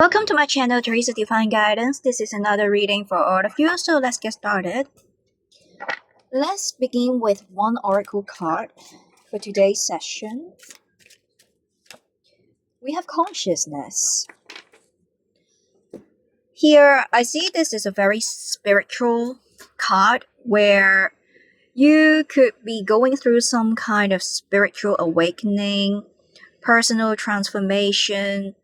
Welcome to my channel, Teresa Divine Guidance. This is another reading for all of you, so let's get started. Let's begin with one oracle card for today's session. We have consciousness. Here, I see this is a very spiritual card where you could be going through some kind of spiritual awakening, personal transformation.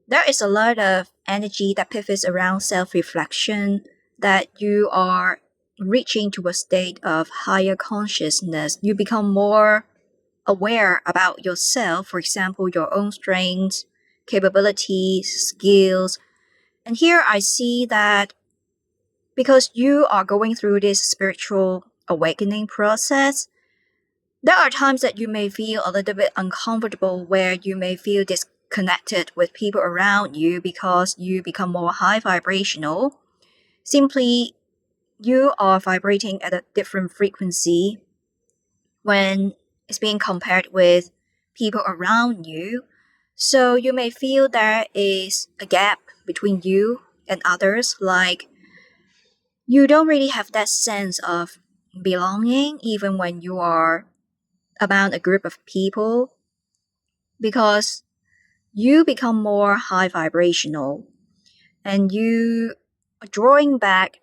There is a lot of energy that pivots around self-reflection, that you are reaching to a state of higher consciousness. You become more aware about yourself, for example, your own strengths, capabilities, skills. And here I see that because you are going through this spiritual awakening process, there are times that you may feel a little bit uncomfortable, where you may feel disconnected with people around you because you become more high vibrational. Simply, you are vibrating at a different frequency when it's being compared with people around you. So you may feel there is a gap between you and others, like you don't really have that sense of belonging even when you are around a group of people, because you become more high vibrational and you are drawing back,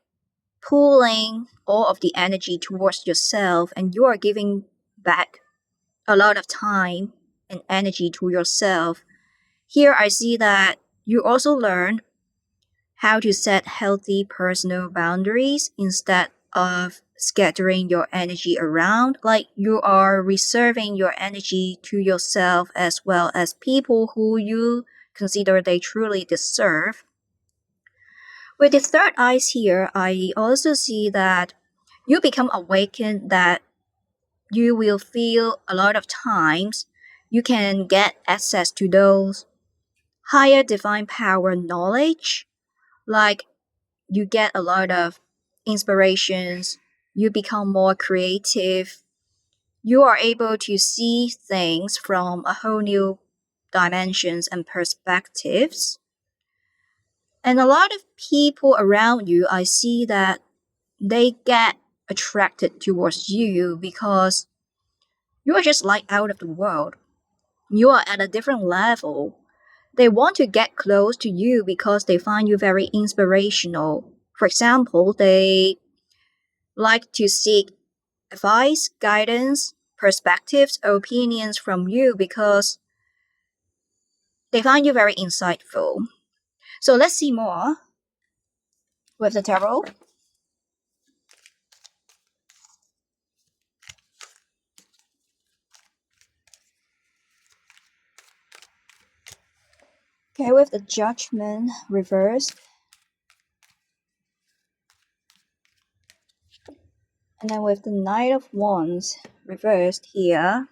pulling all of the energy towards yourself, and you are giving back a lot of time and energy to yourself. Here I see that you also learn how to set healthy personal boundaries instead of scattering your energy around, like you are reserving your energy to yourself as well as people who you consider they truly deserve. With the third eyes here, I also see that you become awakened, that you will feel a lot of times you can get access to those higher divine power knowledge, like you get a lot of inspirations, you become more creative, you are able to see things from a whole new dimensions and perspectives. And a lot of people around you, I see that they get attracted towards you because you are just like out of the world. You are at a different level. They want to get close to you because they find you very inspirational. For example, they like to seek advice, guidance, perspectives, opinions from you because they find you very insightful. So let's see more with the tarot. Okay, with the Judgment reversed. And then with the Knight of Wands reversed here.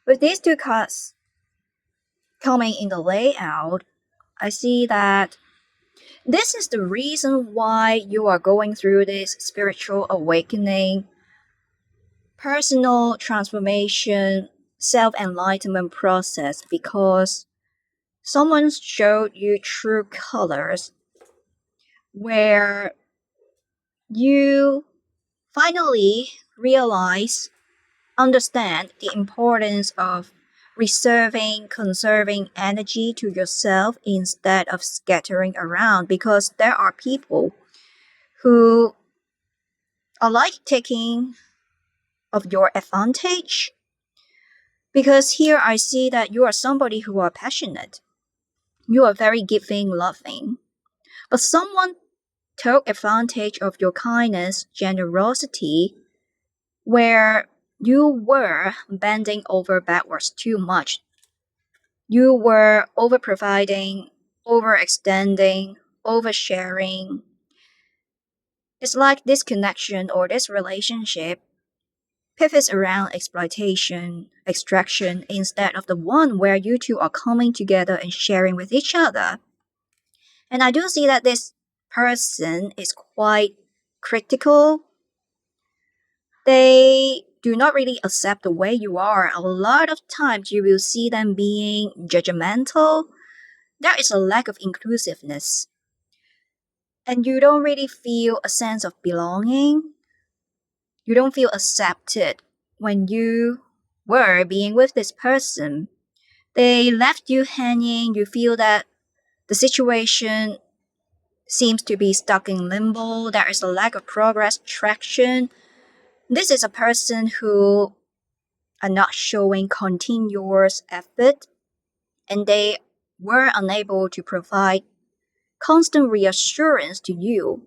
With these two cards coming in the layout, I see that this is the reason why you are going through this spiritual awakening, personal transformation, self-enlightenment process, because someone showed you true colors where you finally realize, understand the importance of conserving energy to yourself instead of scattering around, because there are people who are like taking of your advantage. Because here I see that you are somebody who are passionate. You are very giving, loving. But someone took advantage of your kindness, generosity, where you were bending over backwards too much. You were over providing, overextending, oversharing. It's like this connection or this relationship pivots around exploitation, extraction, instead of the one where you two are coming together and sharing with each other. And I do see that this person is quite critical. They do not really accept the way you are. A lot of times you will see them being judgmental. there is a lack of inclusiveness. And you don't really feel a sense of belonging. You don't feel accepted when you were being with this person. They left you hanging. You feel that the situation seems to be stuck in limbo. There is a lack of progress, traction. This is a person who are not showing continuous effort, and they were unable to provide constant reassurance to you.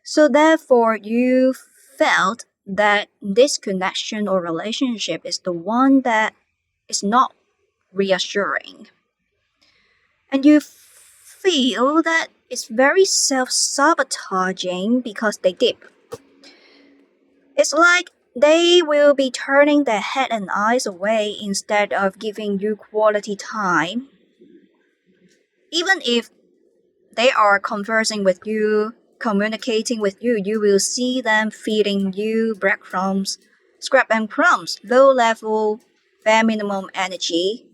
So therefore, you felt that this connection or relationship is the one that is not reassuring. And you feel that it's very self-sabotaging because they dip. It's like they will be turning their head and eyes away instead of giving you quality time. Even if they are conversing with you, communicating with you, you will see them feeding you breadcrumbs, scrap and crumbs, low level, bare minimum energy.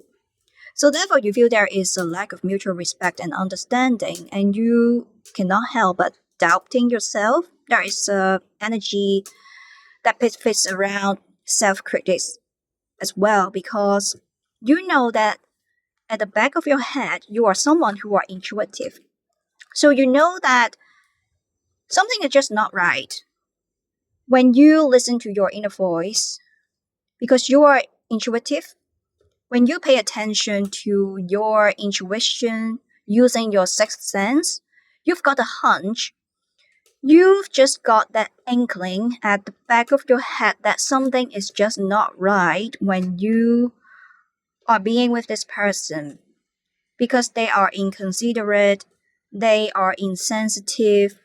So therefore you feel there is a lack of mutual respect and understanding, and you cannot help but doubting yourself. There is a energy that fits around self-critics as well, because you know that at the back of your head you are someone who are intuitive. So you know that something is just not right. When you listen to your inner voice, because you are intuitive, when you pay attention to your intuition using your sixth sense, you've got a hunch. You've just got that inkling at the back of your head that something is just not right when you are being with this person, because they are inconsiderate, they are insensitive,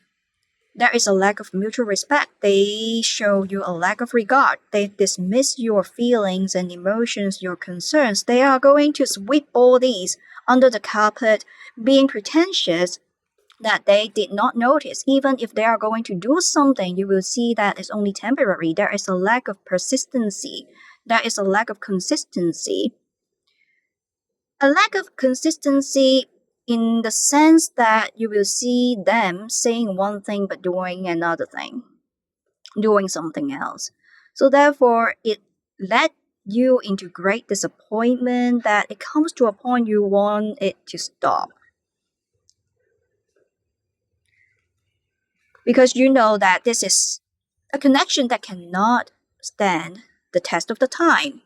there is a lack of mutual respect. They show you a lack of regard. They dismiss your feelings and emotions, your concerns. They are going to sweep all these under the carpet, being pretentious that they did not notice. Even if they are going to do something, you will see that it's only temporary. There is a lack of persistency. There is a lack of consistency. A lack of consistency in the sense that you will see them saying one thing but doing another thing, doing something else. So therefore, it led you into great disappointment that it comes to a point you want it to stop. Because you know that this is a connection that cannot stand the test of the time.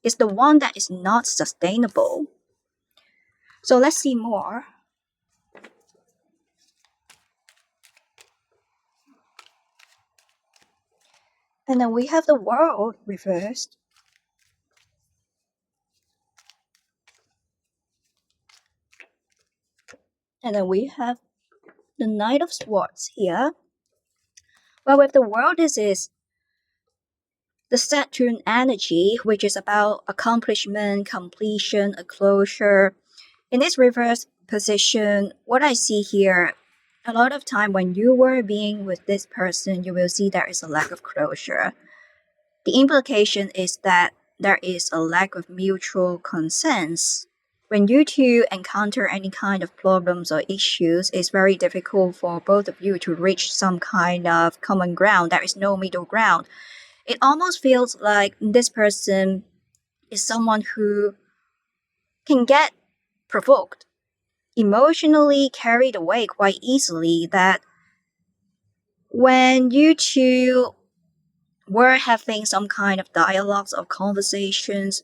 It's the one that is not sustainable. So let's see more. And then we have the world reversed. And then we have the Knight of Swords here. Well, with the world, this is the Saturn energy, which is about accomplishment, completion, a closure. In this reverse position, what I see here, a lot of time when you were being with this person, you will see there is a lack of closure. The implication is that there is a lack of mutual consent. When you two encounter any kind of problems or issues, it's very difficult for both of you to reach some kind of common ground. There is no middle ground. It almost feels like this person is someone who can get provoked, emotionally carried away quite easily, that when you two were having some kind of dialogues or conversations,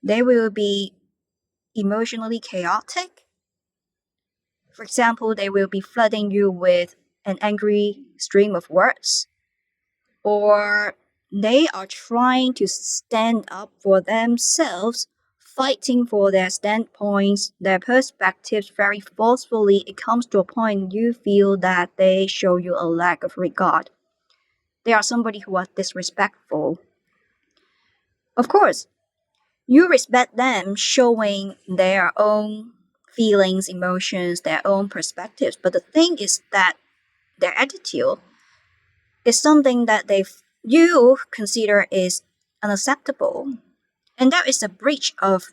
they will be emotionally chaotic. For example, they will be flooding you with an angry stream of words, or they are trying to stand up for themselves, fighting for their standpoints, their perspectives very forcefully. It comes to a point you feel that they show you a lack of regard. They are somebody who are disrespectful. Of course, you respect them showing their own feelings, emotions, their own perspectives, but the thing is that their attitude is something that you consider is unacceptable. And there is a breach of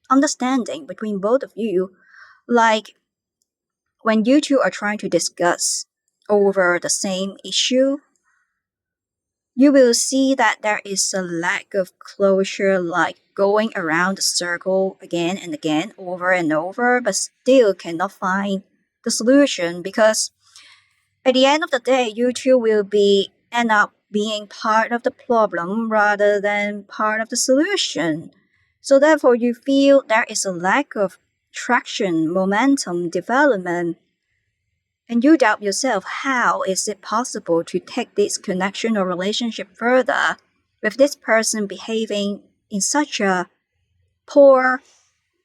understanding between both of you. Like when you two are trying to discuss over the same issue, you will see that there is a lack of closure, like going around the circle again and again, over and over, but still cannot find the solution because at the end of the day, you two will be end up being part of the problem rather than part of the solution. So therefore, you feel there is a lack of traction, momentum, development, and you doubt yourself, how is it possible to take this connection or relationship further with this person behaving in such a poor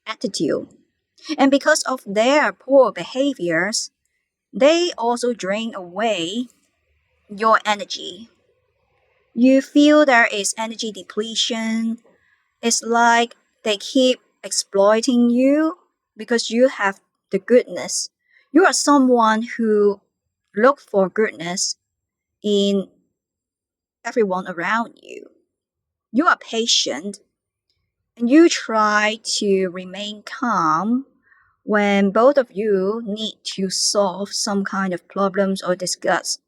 attitude? And because of their poor behaviors, they also drain away your energy. You feel there is energy depletion. It's like they keep exploiting you because you have the goodness. You are someone who look for goodness in everyone around you. You are patient and you try to remain calm when both of you need to solve some kind of problems or discuss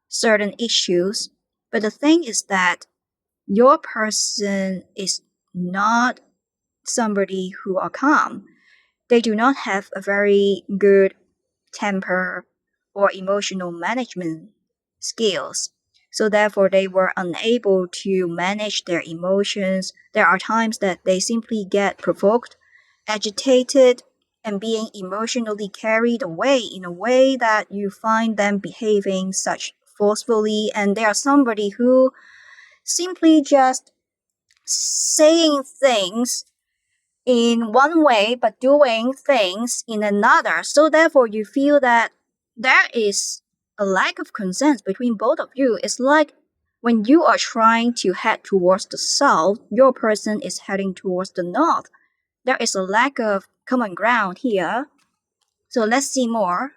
certain issues. But the thing is that your person is not somebody who are calm. They do not have a very good temper or emotional management skills. So therefore they were unable to manage their emotions. There are times that they simply get provoked, agitated, and being emotionally carried away in a way that you find them behaving such forcefully, and they are somebody who simply just saying things in one way but doing things in another. So therefore you feel that there is a lack of consent between both of you. It's like when you are trying to head towards the south, your person is heading towards the north. There is a lack of common ground here. So let's see more.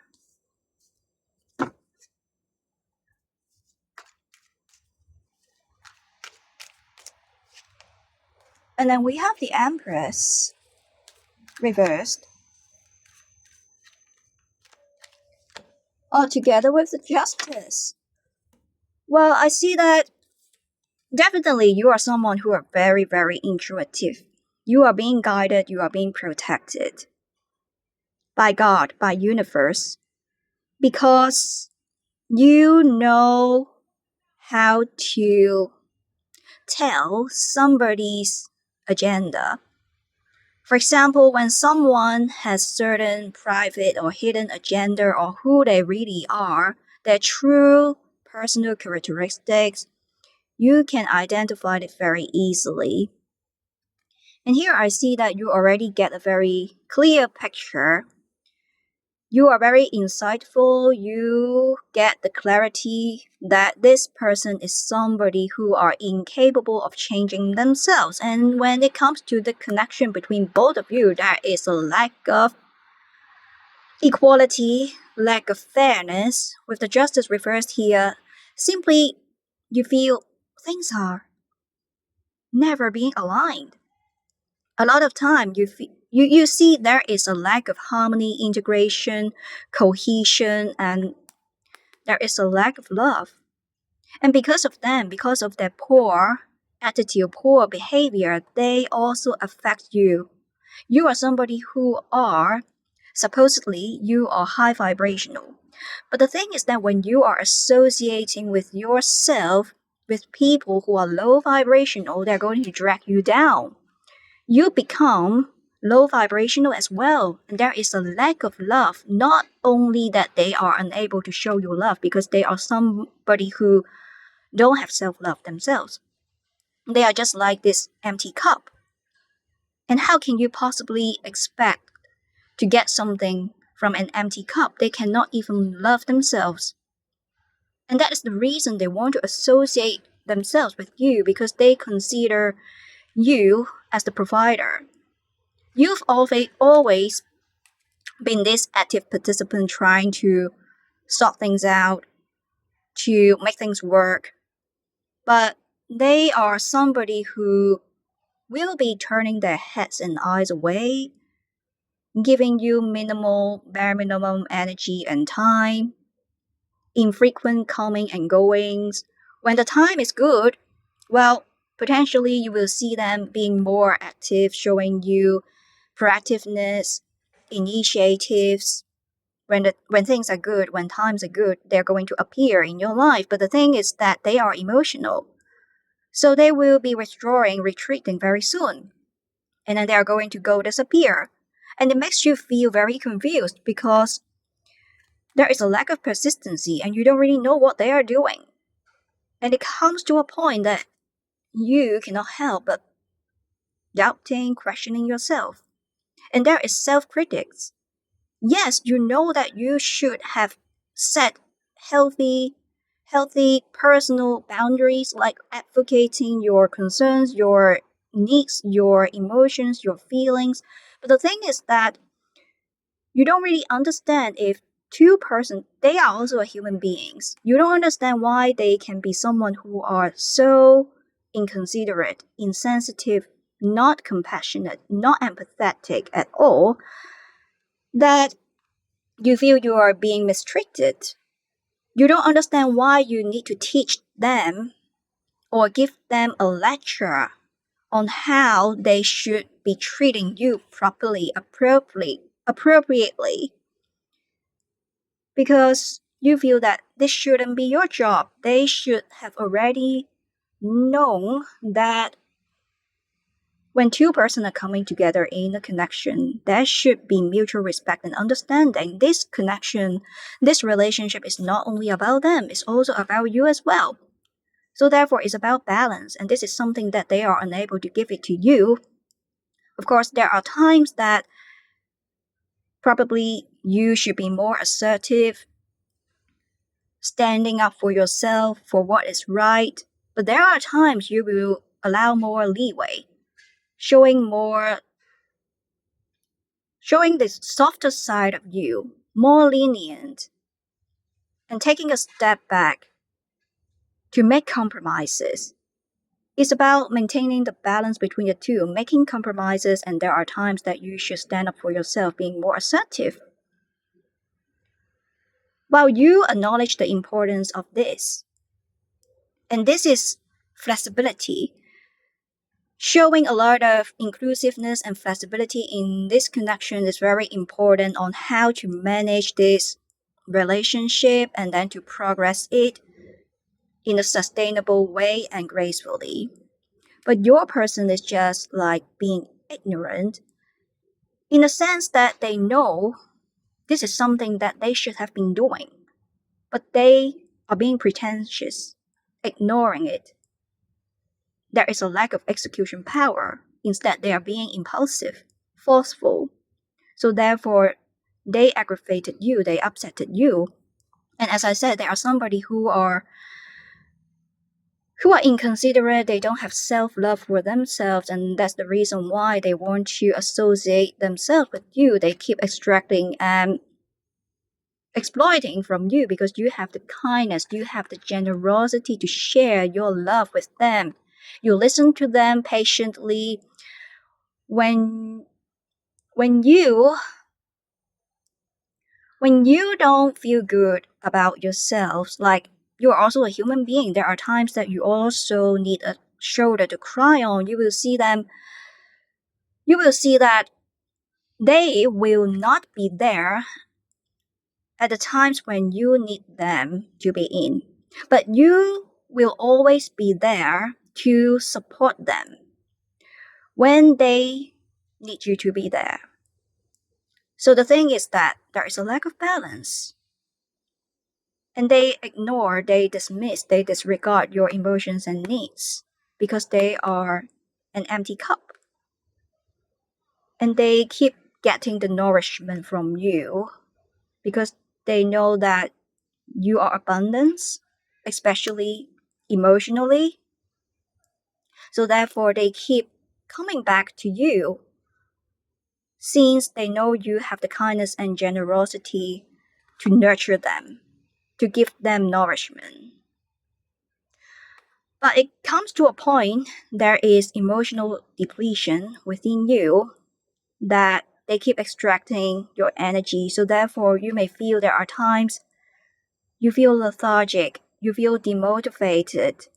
And then we have the Empress reversed. All together with the Justice. Well, I see that definitely you are someone who are very, very intuitive. You are being guided, you are being protected by God, by universe, because you know how to tell somebody's agenda. For example, when someone has certain private or hidden agenda or who they really are, their true personal characteristics, you can identify it very easily. And here I see that you already get a very clear picture. You are very insightful. You get the clarity that this person is somebody who are incapable of changing themselves. And when it comes to the connection between both of you, there is a lack of equality, lack of fairness. With the justice reversed here, simply you feel things are never being aligned. A lot of time you see there is a lack of harmony, integration, cohesion, and there is a lack of love. And because of them, because of their poor attitude, poor behavior, they also affect you. You are somebody who are supposedly you are high vibrational. But the thing is that when you are associating with yourself with people who are low vibrational, they're going to drag you down. You become low vibrational as well, and there is a lack of love. Not only that they are unable to show you love because they are somebody who don't have self-love themselves. They are just like this empty cup. And how can you possibly expect to get something from an empty cup? They cannot even love themselves. And that is the reason they want to associate themselves with you, because they consider you as the provider. You've always been this active participant trying to sort things out, to make things work. But they are somebody who will be turning their heads and eyes away giving you bare minimum energy and time, infrequent coming and goings. When the time is good, well, potentially you will see them being more active, showing you proactiveness, initiatives. When things are good, when times are good, they're going to appear in your life. But the thing is that they are emotional. So they will be withdrawing, retreating very soon. And then they are going to go disappear. And it makes you feel very confused because there is a lack of persistency and you don't really know what they are doing. And it comes to a point that you cannot help but doubting, questioning yourself. And there is self-critics. Yes, you know that you should have set healthy personal boundaries, like advocating your concerns, your needs, your emotions, your feelings. But the thing is that you don't really understand if two persons, they are also human beings. You don't understand why they can be someone who are so inconsiderate, insensitive, not compassionate, not empathetic at all, that you feel you are being mistreated. You don't understand why you need to teach them or give them a lecture on how they should be treating you properly, appropriately, because you feel that this shouldn't be your job. They should have already known that when two persons are coming together in a connection, there should be mutual respect and understanding. This connection, this relationship is not only about them, it's also about you as well. So therefore, it's about balance, and this is something that they are unable to give it to you. Of course, there are times that probably you should be more assertive, standing up for yourself, for what is right. But there are times you will allow more leeway, showing this softer side of you, more lenient, and taking a step back to make compromises. It's about maintaining the balance between the two, making compromises, and there are times that you should stand up for yourself, being more assertive. While you acknowledge the importance of this, and this is flexibility, showing a lot of inclusiveness and flexibility in this connection is very important on how to manage this relationship and then to progress it in a sustainable way and gracefully. But your person is just like being ignorant in the sense that they know this is something that they should have been doing, but they are being pretentious, ignoring it. There is a lack of execution power. Instead, they are being impulsive, forceful. So therefore, they aggravated you, they upsetted you. And as I said, there are somebody who are inconsiderate, they don't have self-love for themselves, and that's the reason why they want to associate themselves with you. They keep extracting and exploiting from you because you have the kindness, you have the generosity to share your love with them. You listen to them patiently. When you don't feel good about yourselves, like you're also a human being, there are times that you also need a shoulder to cry on. You will see that they will not be there at the times when you need them to be in, but you will always be there to support them when they need you to be there. So the thing is that there is a lack of balance. And they ignore, they dismiss, they disregard your emotions and needs because they are an empty cup. And they keep getting the nourishment from you because they know that you are abundance, especially emotionally. So therefore, they keep coming back to you since they know you have the kindness and generosity to nurture them, to give them nourishment. But it comes to a point, there is emotional depletion within you that they keep extracting your energy. So therefore, you may feel there are times you feel lethargic, you feel demotivated,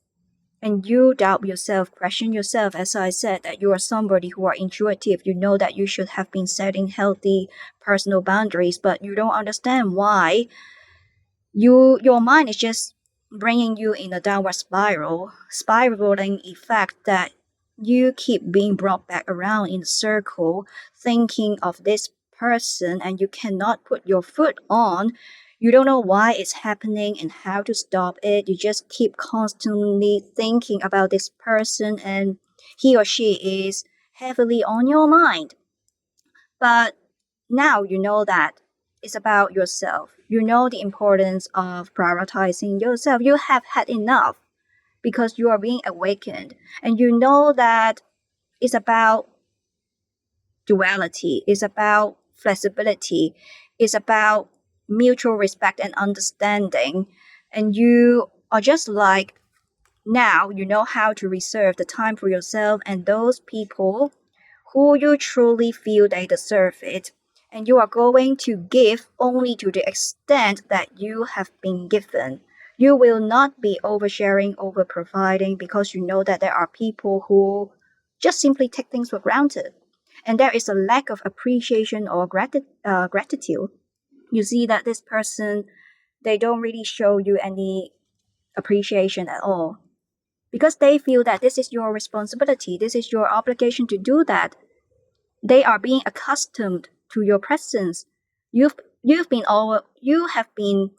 and you doubt yourself, question yourself. As I said, that you are somebody who are intuitive. You know that you should have been setting healthy personal boundaries, but you don't understand why your mind is just bringing you in a downward spiraling effect, that you keep being brought back around in a circle, thinking of this person, and you cannot put your foot on. You don't know why it's happening and how to stop it. You just keep constantly thinking about this person, and he or she is heavily on your mind. But now you know that it's about yourself. You know the importance of prioritizing yourself. You have had enough because you are being awakened. And you know that it's about duality, it's about flexibility, it's about mutual respect and understanding. And you are just like, now you know how to reserve the time for yourself and those people who you truly feel they deserve it. And you are going to give only to the extent that you have been given. You will not be oversharing, over providing, because you know that there are people who just simply take things for granted. And there is a lack of appreciation or gratitude. You see that this person, they don't really show you any appreciation at all, because they feel that this is your responsibility, this is your obligation to do that. They are being accustomed to your presence. You have been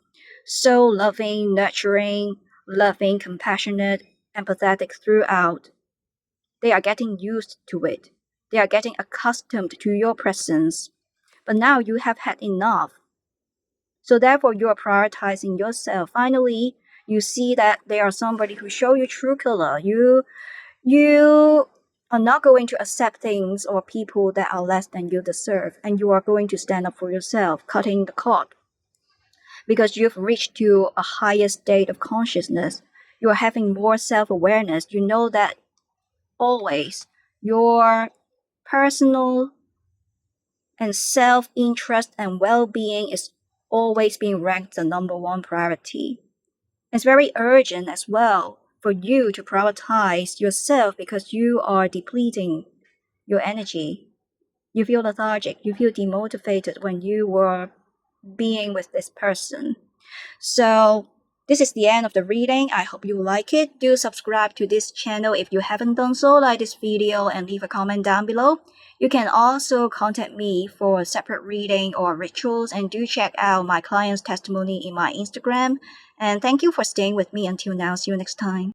so loving, nurturing, loving, compassionate, empathetic throughout. They are getting used to it. They are getting accustomed to your presence. But now you have had enough. So therefore you are prioritizing yourself. Finally, you see that they are somebody who show you true color. You are not going to accept things or people that are less than you deserve, and you are going to stand up for yourself, cutting the cord, because you've reached to a higher state of consciousness. You are having more self-awareness. You know that always your personal and self-interest and well-being is always being ranked the number one priority. It's very urgent as well for you to prioritize yourself, because you are depleting your energy. You feel lethargic, you feel demotivated when you were being with this person. So this is the end of the reading. I hope you like it. Do subscribe to this channel if you haven't done so, like this video, and leave a comment down below. You can also contact me for a separate reading or rituals, and do check out my client's testimony in my Instagram. And thank you for staying with me until now. See you next time.